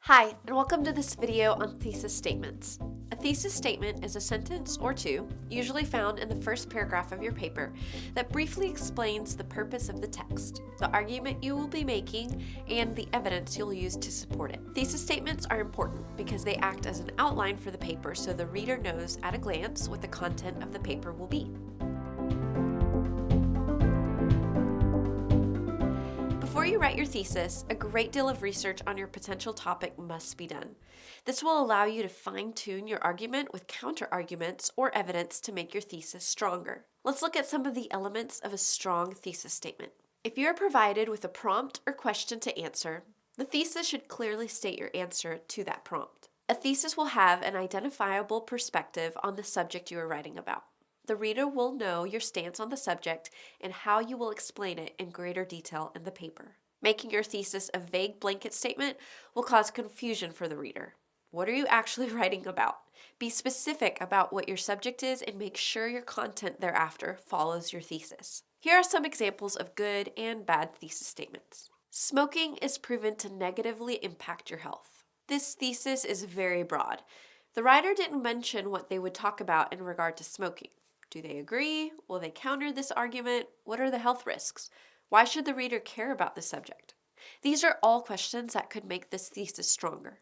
Hi, and welcome to this video on thesis statements. A thesis statement is a sentence or two, usually found in the first paragraph of your paper, that briefly explains the purpose of the text, the argument you will be making, and the evidence you'll use to support it. Thesis statements are important because they act as an outline for the paper so the reader knows at a glance what the content of the paper will be. Before you write your thesis, a great deal of research on your potential topic must be done. This will allow you to fine-tune your argument with counter-arguments or evidence to make your thesis stronger. Let's look at some of the elements of a strong thesis statement. If you are provided with a prompt or question to answer, the thesis should clearly state your answer to that prompt. A thesis will have an identifiable perspective on the subject you are writing about. The reader will know your stance on the subject and how you will explain it in greater detail in the paper. Making your thesis a vague blanket statement will cause confusion for the reader. What are you actually writing about? Be specific about what your subject is and make sure your content thereafter follows your thesis. Here are some examples of good and bad thesis statements. Smoking is proven to negatively impact your health. This thesis is very broad. The writer didn't mention what they would talk about in regard to smoking. Do they agree? Will they counter this argument? What are the health risks? Why should the reader care about this subject? These are all questions that could make this thesis stronger.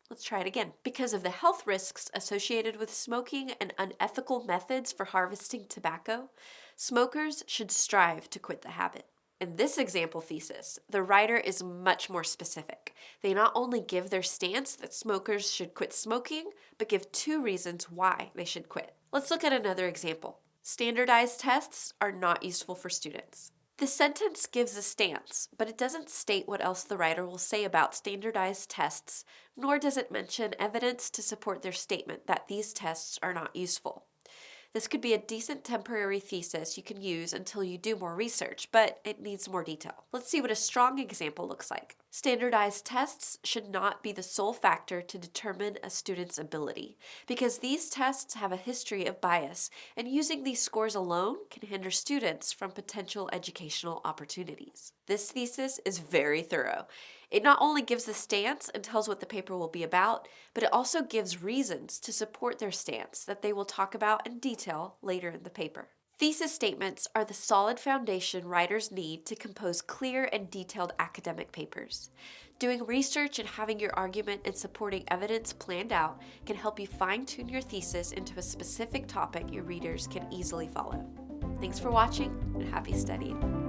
Let's try it again. Because of the health risks associated with smoking and unethical methods for harvesting tobacco, smokers should strive to quit the habit. In this example thesis, the writer is much more specific. They not only give their stance that smokers should quit smoking, but give two reasons why they should quit. Let's look at another example. Standardized tests are not useful for students. The sentence gives a stance, but it doesn't state what else the writer will say about standardized tests, nor does it mention evidence to support their statement that these tests are not useful. This could be a decent temporary thesis you can use until you do more research, but it needs more detail. Let's see what a strong example looks like. Standardized tests should not be the sole factor to determine a student's ability, because these tests have a history of bias, and using these scores alone can hinder students from potential educational opportunities. This thesis is very thorough. It not only gives the stance and tells what the paper will be about, but it also gives reasons to support their stance that they will talk about in detail later in the paper. Thesis statements are the solid foundation writers need to compose clear and detailed academic papers. Doing research and having your argument and supporting evidence planned out can help you fine-tune your thesis into a specific topic your readers can easily follow. Thanks for watching and happy studying.